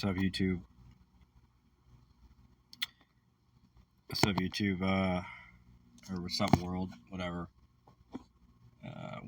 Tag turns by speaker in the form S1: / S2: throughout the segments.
S1: What's up, YouTube? What's up, YouTube? Or what's up, world? Whatever.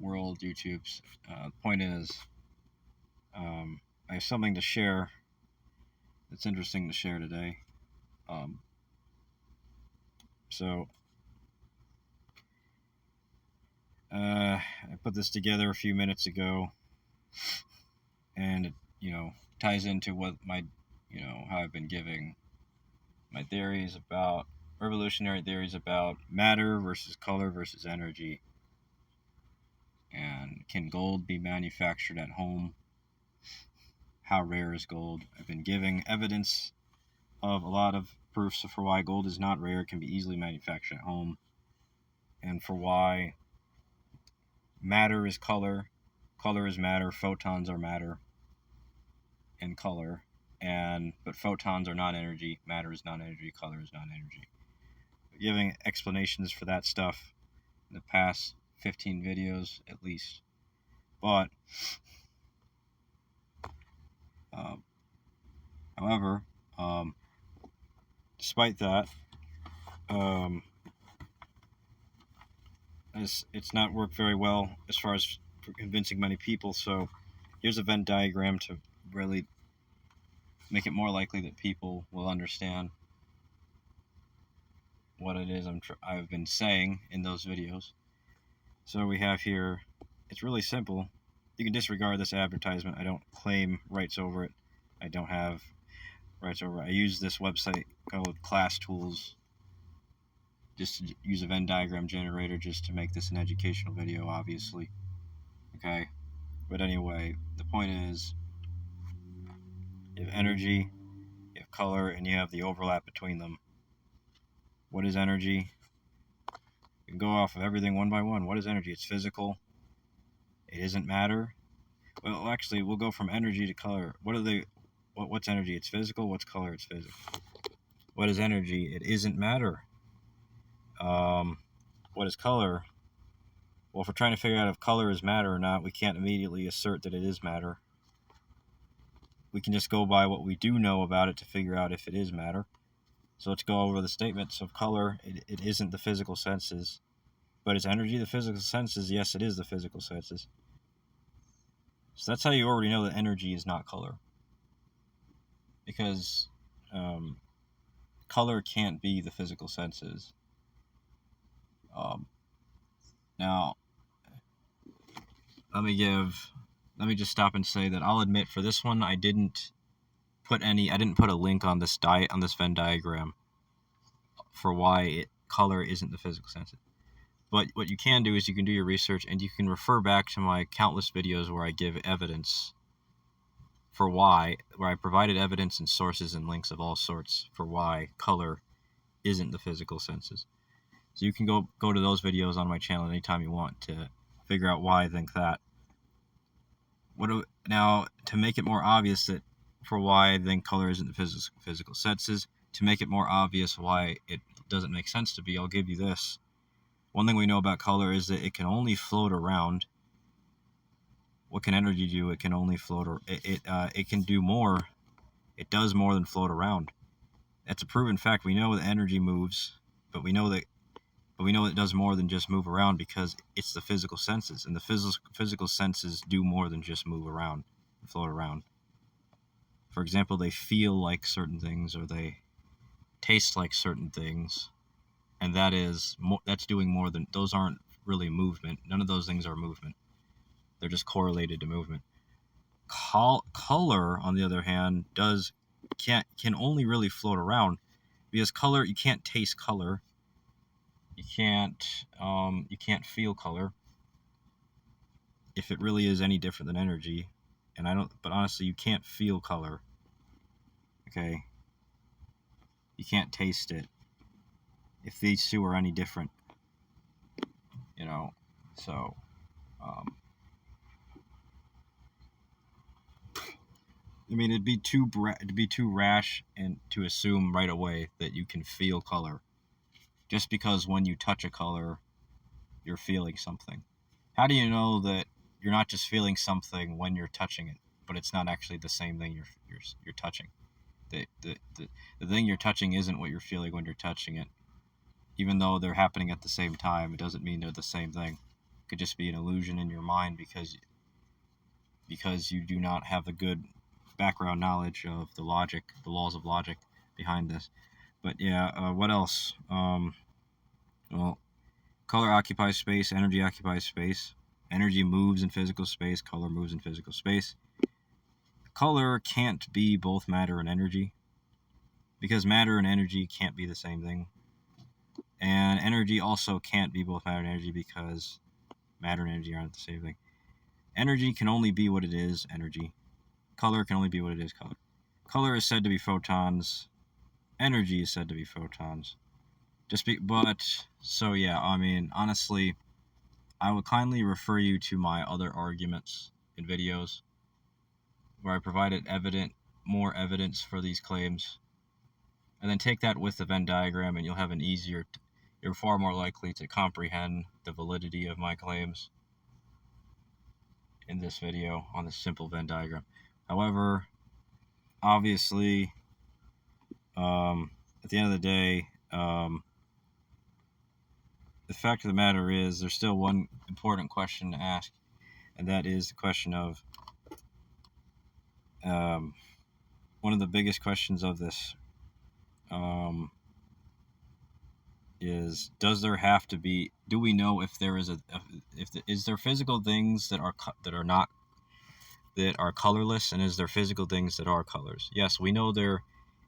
S1: World YouTubes. The point is, I have something to share that's interesting to share today. So, I put this together a few minutes ago, and it, ties into what my, how I've been giving my theories about revolutionary theories about matter versus color versus energy. And can gold be manufactured at home? How rare is gold? I've been giving evidence of a lot of proofs for why gold is not rare, can be easily manufactured at home, and for why matter is color, color is matter, photons are matter and color, but photons are not energy, matter is not energy, color is not energy. Giving explanations for that stuff in the past 15 videos at least. But however, despite that, it's not worked very well as far as convincing many people. So here's a Venn diagram to really make it more likely that people will understand what it is I've been saying in those videos. So we have here, it's really simple. You can disregard this advertisement. I don't claim rights over it. I don't have rights over it. I use this website called Class Tools just to use a Venn diagram generator just to make this an educational video, obviously. Okay? But anyway, the point is, you have energy, you have color, and you have the overlap between them. What is energy? You can go off of everything one by one. What is energy? It's physical. It isn't matter. Well, actually, we'll go from energy to color. What's energy? It's physical. What's color? It's physical. What is energy? It isn't matter. What is color? Well, if we're trying to figure out if color is matter or not, we can't immediately assert that it is matter. We can just go by what we do know about it to figure out if it is matter. So let's go over the statements of color. It isn't the physical senses. But is energy the physical senses? Yes, it is the physical senses. So that's how you already know that energy is not color. Because color can't be the physical senses. Now, let me just stop and say that I'll admit for this one I didn't put a link on this Venn diagram for why color isn't the physical senses. But what you can do is you can do your research and you can refer back to my countless videos where I give evidence for where I provided evidence and sources and links of all sorts for why color isn't the physical senses. So you can go to those videos on my channel anytime you want to figure out why I think that. Now, to make it more obvious that for why I think color isn't the physical senses, to make it more obvious why it doesn't make sense to be, I'll give you this. One thing we know about color is that it can only float around. What can energy do? It can only float. It can do more. It does more than float around. That's a proven fact. We know that energy moves, but we know that it does more than just move around because it's the physical senses, and the physical senses do more than just move around and float around. For example, they feel like certain things, or they taste like certain things, and that's doing more than those aren't really movement. None of those things are movement. They're just correlated to movement. Color, on the other hand, can only really float around because color, you can't taste color. You can't feel color if it really is any different than energy. But honestly, you can't feel color. Okay? You can't taste it if these two are any different. So, it'd be too rash and to assume right away that you can feel color. Just because when you touch a color, you're feeling something. How do you know that you're not just feeling something when you're touching it, but it's not actually the same thing you're touching? The thing you're touching isn't what you're feeling when you're touching it. Even though they're happening at the same time, it doesn't mean they're the same thing. It could just be an illusion in your mind because you do not have the good background knowledge of the laws of logic behind this. But yeah, what else? Well, color occupies space, energy occupies space. Energy moves in physical space, color moves in physical space. Color can't be both matter and energy, because matter and energy can't be the same thing. And energy also can't be both matter and energy, because matter and energy aren't the same thing. Energy can only be what it is, energy. Color can only be what it is, color. Color is said to be photons. Energy is said to be photons. So yeah, I mean, honestly, I would kindly refer you to my other arguments in videos where I provided more evidence for these claims. And then take that with the Venn diagram and you'll have you're far more likely to comprehend the validity of my claims in this video on this simple Venn diagram. However, obviously, at the end of the day, the fact of the matter is there's still one important question to ask, and that is the question of one of the biggest questions of this is, do we know if there is is there physical things that are colorless, and is there physical things that are colors? Yes, we know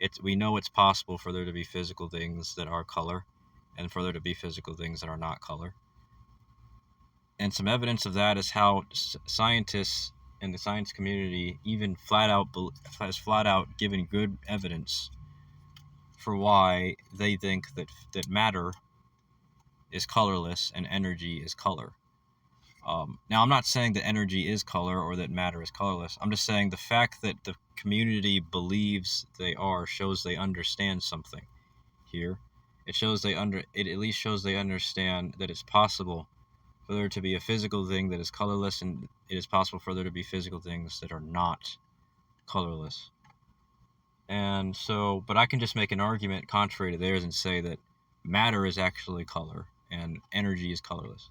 S1: it's possible for there to be physical things that are color and for there to be physical things that are not color. And some evidence of that is how scientists in the science community even flat out given good evidence for why they think that matter is colorless and energy is color. Now, I'm not saying that energy is color or that matter is colorless. I'm just saying the fact that the community believes they are shows they understand something here. It at least shows they understand that it's possible for there to be a physical thing that is colorless, and it is possible for there to be physical things that are not colorless. And so, but I can just make an argument contrary to theirs and say that matter is actually color and energy is colorless.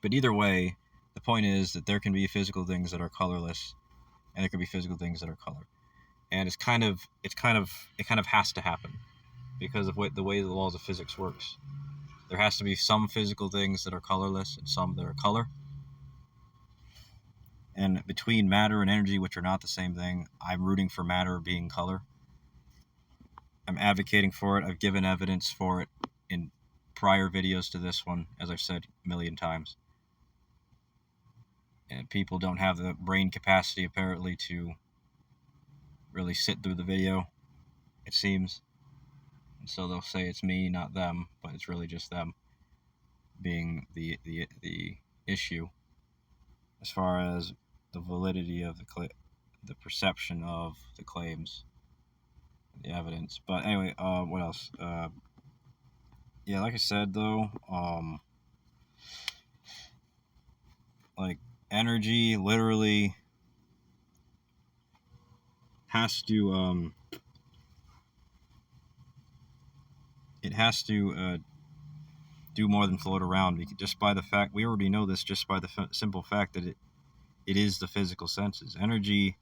S1: But either way, the point is that there can be physical things that are colorless, and there can be physical things that are color. And it kind of has to happen because of the way the laws of physics works. There has to be some physical things that are colorless and some that are color. And between matter and energy, which are not the same thing, I'm rooting for matter being color. I'm advocating for it. I've given evidence for it in prior videos to this one, as I've said a million times. And people don't have the brain capacity, apparently, to really sit through the video, it seems. And so they'll say it's me, not them, but it's really just them being the issue as far as the validity of the perception of the claims, the evidence. But anyway, what else? Yeah, like I said, though, like, energy literally has to do more than float around, just by the fact we already know this, just by the simple fact that it is the physical senses. Energy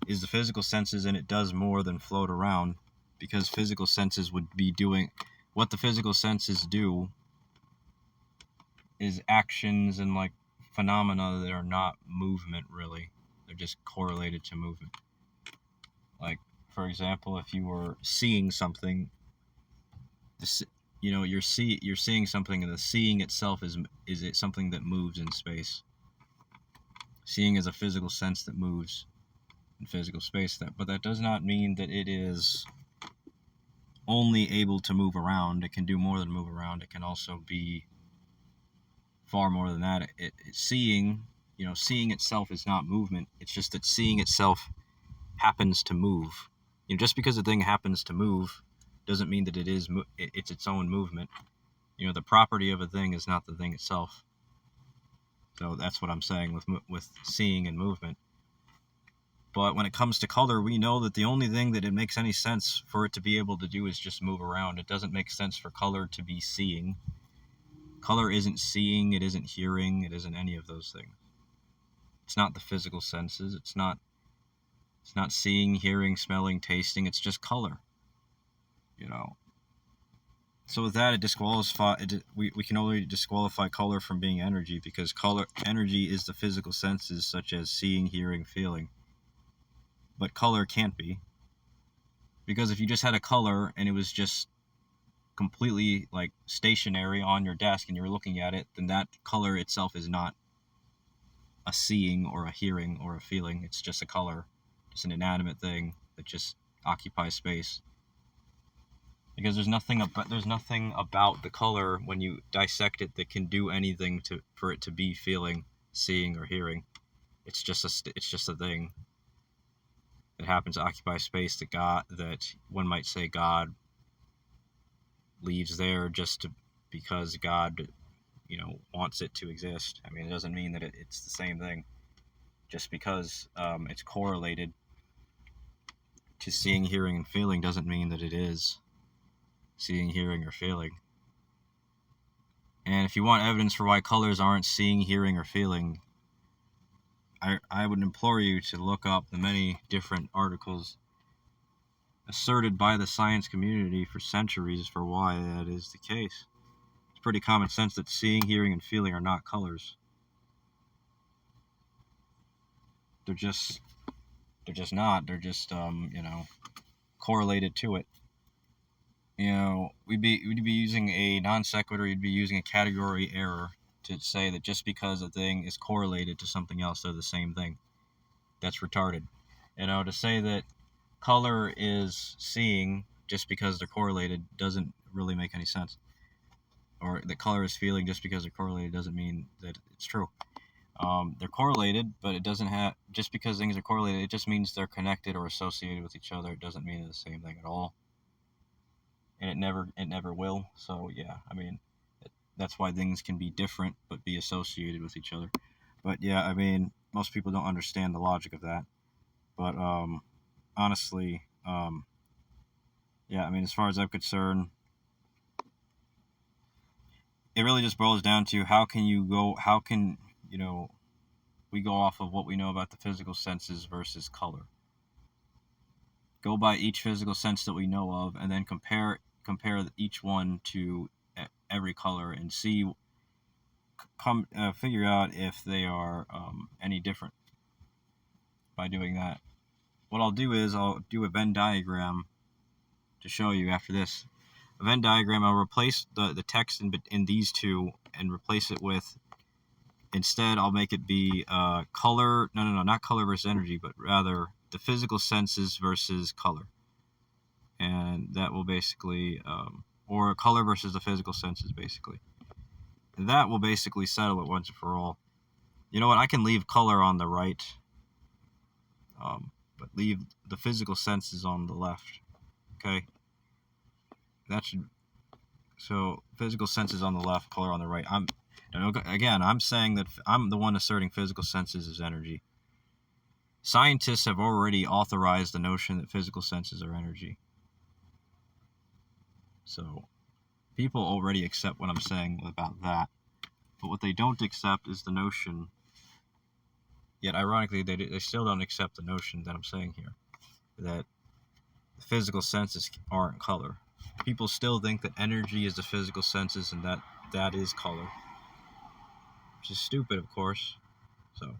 S1: is the physical senses, and it does more than float around, because physical senses would be doing what the physical senses do is actions and like phenomena that are not movement, really. They're just correlated to movement. Like, for example, if you were seeing something, you're seeing something, and the seeing itself is it something that moves in space. Seeing is a physical sense that moves in physical space. But that does not mean that it is only able to move around. It can do more than move around. It can also be far more than that. Seeing itself is not movement. It's just that seeing itself happens to move. Just because a thing happens to move doesn't mean that it's its own movement. The property of a thing is not the thing itself. So that's what I'm saying with seeing and movement. But when it comes to color, we know that the only thing that it makes any sense for it to be able to do is just move around. It doesn't make sense for color to be seeing. Color isn't seeing, it isn't hearing, it isn't any of those things. It's not the physical senses. It's not seeing, hearing, smelling, tasting. It's just color. So with that, we can only disqualify color from being energy, because energy is the physical senses such as seeing, hearing, feeling. But color can't be, because if you just had a color and it was just completely like stationary on your desk and you were looking at it, then that color itself is not a seeing or a hearing or a feeling. It's just a color. It's an inanimate thing that just occupies space. Because there's nothing about the color when you dissect it that can do anything for it to be feeling, seeing, or hearing. It's just a thing that happens to occupy space that one might say God leaves there because God, wants it to exist. I mean, it doesn't mean that it's the same thing. Just because it's correlated to seeing, hearing, and feeling doesn't mean that it is seeing, hearing, or feeling. And if you want evidence for why colors aren't seeing, hearing, or feeling, I would implore you to look up the many different articles asserted by the science community for centuries for why that is the case. It's pretty common sense that seeing, hearing, and feeling are not colors. They're just not. They're just correlated to it. We'd be using a non sequitur. You'd be using a category error to say that just because a thing is correlated to something else, they're the same thing. That's retarded. To say that color is seeing just because they're correlated doesn't really make any sense. Or that color is feeling just because they're correlated doesn't mean that it's true. They're correlated, but it doesn't have, just because things are correlated, it just means they're connected or associated with each other. It doesn't mean they're the same thing at all. And it never will. So yeah, I mean, that's why things can be different but be associated with each other. But yeah, I mean, most people don't understand the logic of that. But honestly, yeah, I mean, as far as I'm concerned, it really just boils down to how can we go off of what we know about the physical senses versus color. Go by each physical sense that we know of, and then compare each one to every color and figure out if they are any different by doing that. What I'll do is I'll do a Venn diagram to show you after this. A Venn diagram, I'll replace the text in these two and replace it with, instead I'll make it be color, no, not color versus energy, but rather the physical senses versus color. And that will basically, or color versus the physical senses, basically. And that will basically settle it once and for all. You know what, I can leave color on the right, but leave the physical senses on the left. Okay? So physical senses on the left, color on the right. I'm saying that I'm the one asserting physical senses as energy. Scientists have already authorized the notion that physical senses are energy. So people already accept what I'm saying about that. But what they don't accept is the notion, yet ironically they still don't accept the notion that I'm saying here, that the physical senses aren't color. People still think that energy is the physical senses and that is color. Which is stupid, of course. So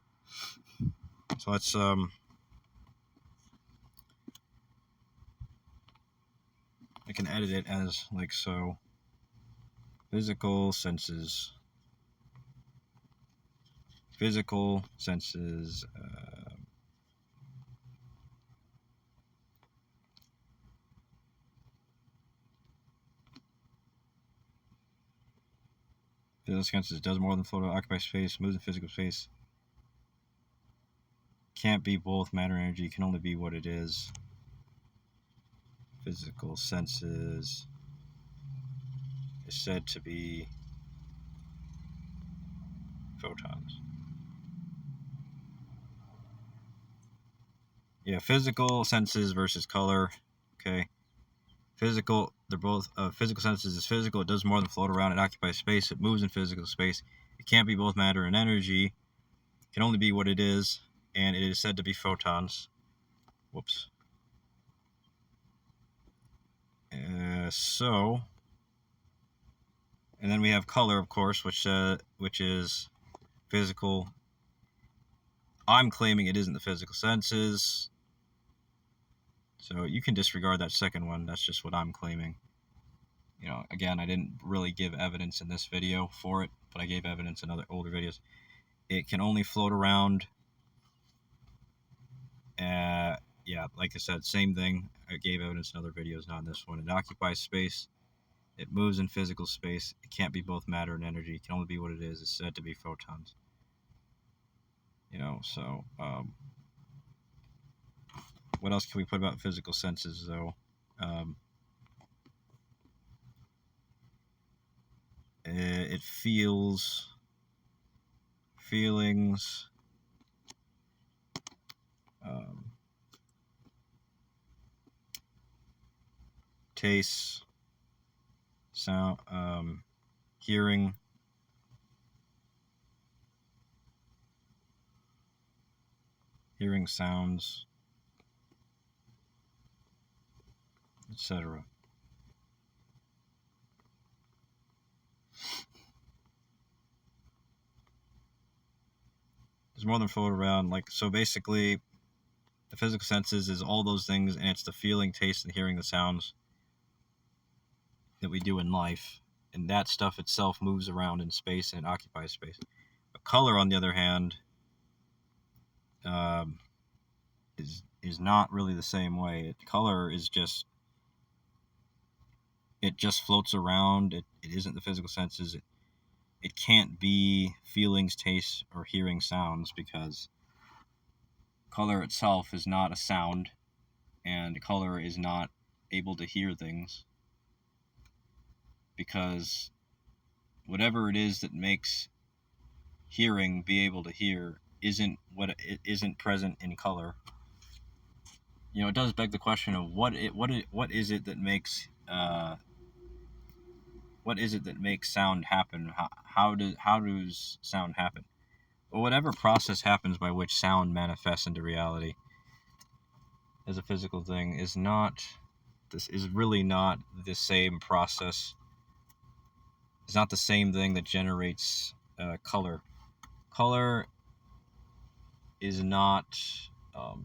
S1: let's I can edit it as like so. Physical senses. Physical senses. Physical senses does more than float or occupy space, moves in physical space. Can't be both matter and energy, can only be what it is. Physical senses is said to be photons. Yeah, physical senses versus color. Okay. Physical, they're both physical senses is physical. It does more than float around. It occupies space. It moves in physical space. It can't be both matter and energy. It can only be what it is, and it is said to be photons. Whoops. So, and then we have color, of course, which is physical. I'm claiming it isn't the physical senses. So you can disregard that second one. That's just what I'm claiming. You know, again, I didn't really give evidence in this video for it, but I gave evidence in other older videos. It can only float around. Yeah, like I said, same thing. I gave evidence in other videos, not in this one. It occupies space. It moves in physical space. It can't be both matter and energy. It can only be what it is. It's said to be photons. You know, so what else can we put about physical senses, though? It feels feelings, tastes, sound, hearing, sounds, etc. There's more than float around. Like, so basically, the physical senses is all those things, and it's the feeling, taste, and hearing the sounds that we do in life. And that stuff itself moves around in space and occupies space. But color, on the other hand, is not really the same way. Color is just, it just floats around. It isn't the physical senses. It can't be feelings, tastes, or hearing sounds, because color itself is not a sound, and color is not able to hear things, because whatever it is that makes hearing be able to hear isn't present in color. You know, it does beg the question of what is it that makes sound happen? How does sound happen? Well, whatever process happens by which sound manifests into reality as a physical thing is really not the same process. It's not the same thing that generates color. Color is not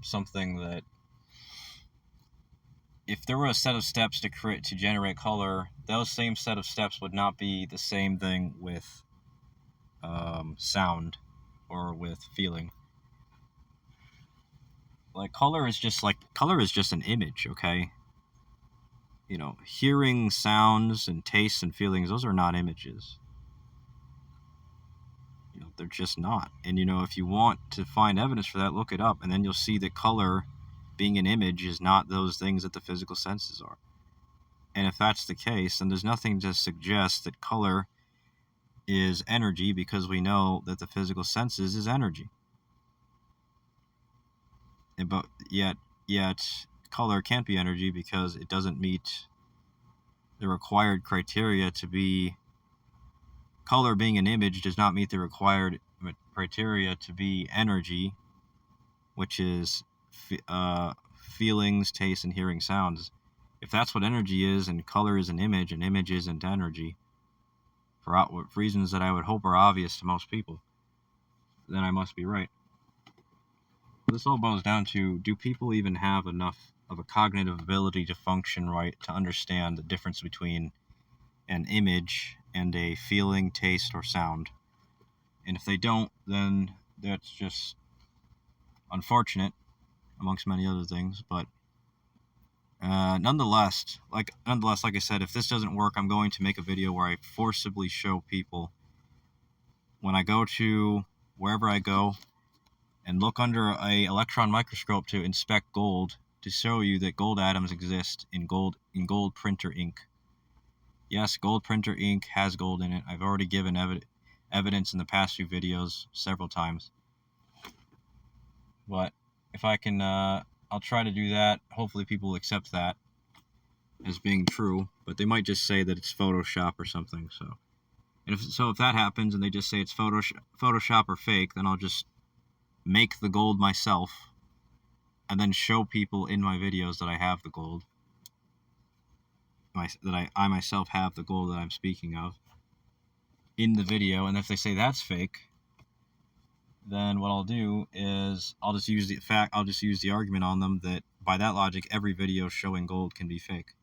S1: something that, if there were a set of steps to generate color, those same set of steps would not be the same thing with sound or with feeling. Like, color is just an image, okay? You know, hearing sounds and tastes and feelings, those are not images. You know, they're just not. And, you know, if you want to find evidence for that, look it up, and then you'll see that color, being an image, is not those things that the physical senses are. And if that's the case, then there's nothing to suggest that color is energy, because we know that the physical senses is energy. But yet color can't be energy, because it doesn't meet the required criteria to be. Color, being an image, does not meet the required criteria to be energy, which is feelings, taste, and hearing sounds. If that's what energy is, and color is an image, and image isn't energy, for reasons that I would hope are obvious to most people, then I must be right. This all boils down to, do people even have enough of a cognitive ability to function right, to understand the difference between an image and a feeling, taste, or sound? And if they don't, then that's just unfortunate, amongst many other things. But nonetheless, like I said, if this doesn't work, I'm going to make a video where I forcibly show people, when I go to wherever I go, and look under a electron microscope to inspect gold, to show you that gold atoms exist in gold printer ink. Yes, gold printer ink has gold in it. I've already given evidence in the past few videos several times. But if I can I'll try to do that. Hopefully people accept that as being true, but they might just say that it's Photoshop or something. So, and if that happens and they just say it's Photoshop or fake, then I'll just make the gold myself and then show people in my videos that I have the gold. That I myself have the gold that I'm speaking of in the video, and if they say that's fake, then what I'll do is I'll just use the argument on them that by that logic, every video showing gold can be fake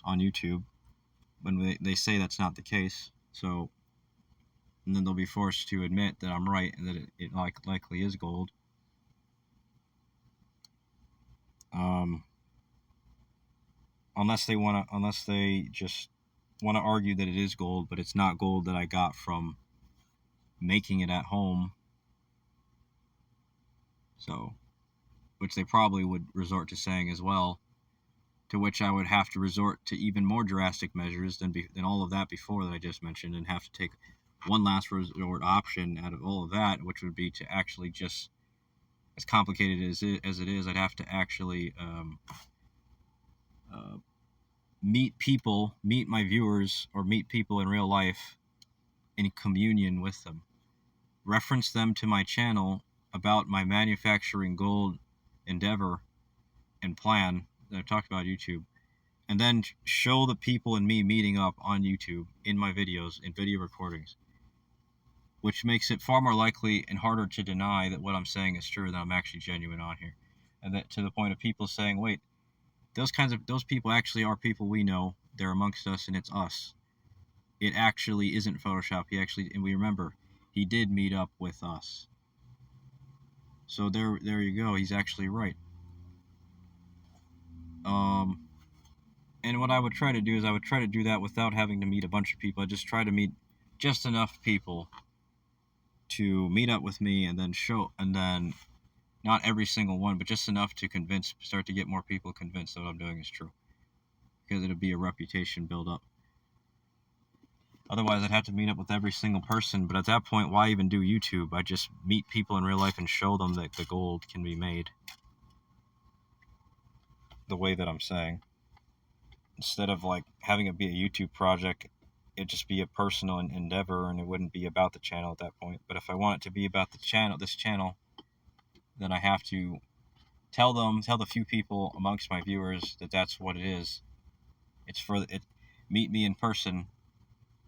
S1: on YouTube when they say that's not the case. So, and then they'll be forced to admit that I'm right and that it likely is gold. Unless they just want to argue that it is gold, but it's not gold that I got from making it at home. So, which they probably would resort to saying as well, to which I would have to resort to even more drastic measures than all of that before that I just mentioned, and have to take one last resort option out of all of that, which would be to actually just, as complicated as it is, I'd have to actually meet my viewers, or meet people in real life in communion with them, reference them to my channel about my manufacturing gold endeavor and plan that I've talked about YouTube, and then show the people and me meeting up on YouTube in my videos, in video recordings, which makes it far more likely and harder to deny that what I'm saying is true, that I'm actually genuine on here. And that to the point of people saying, wait, those people actually are people we know, they're amongst us, and it's us. It actually isn't Photoshop. And we remember, he did meet up with us. So there you go. He's actually right. And what I would try to do is I would try to do that without having to meet a bunch of people. I just try to meet just enough people to meet up with me, and then not every single one, but just enough to start to get more people convinced that what I'm doing is true. Because it'll be a reputation build up. Otherwise, I'd have to meet up with every single person, but at that point, why even do YouTube? I just meet people in real life and show them that the gold can be made the way that I'm saying. Instead of like having it be a YouTube project, it'd just be a personal endeavor, and it wouldn't be about the channel at that point. But if I want it to be about this channel, then I have to tell the few people amongst my viewers that that's what it is. It's for it. Meet me in person,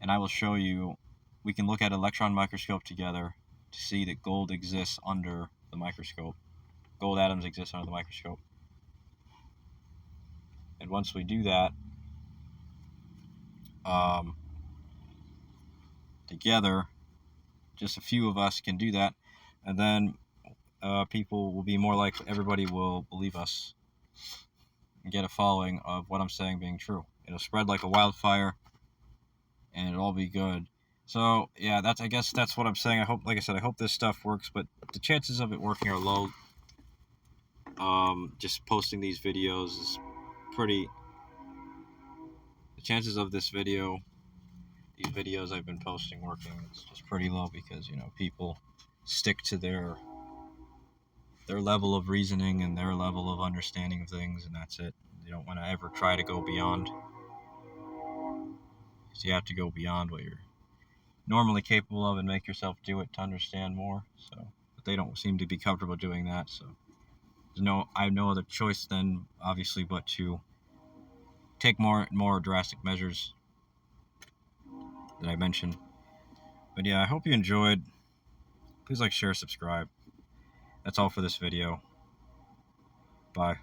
S1: and I will show you. We can look at an electron microscope together to see that gold exists under the microscope. Gold atoms exist under the microscope. And once we do that, together, just a few of us can do that, and then people will be more likely, everybody will believe us and get a following of what I'm saying being true. It'll spread like a wildfire, and it'll all be good. So yeah, I guess that's what I'm saying. I hope this stuff works, but the chances of it working are low. Just posting these videos is pretty. The chances of these videos I've been posting working, it's just pretty low, because people stick to their level of reasoning and their level of understanding of things, and that's it. They don't want to ever try to go beyond, because you have to go beyond what you're normally capable of and make yourself do it to understand more. So, but they don't seem to be comfortable doing that. So, I have no other choice then, obviously, but to take more drastic measures that I mentioned. But yeah, I hope you enjoyed. Please like, share, subscribe. That's all for this video. Bye.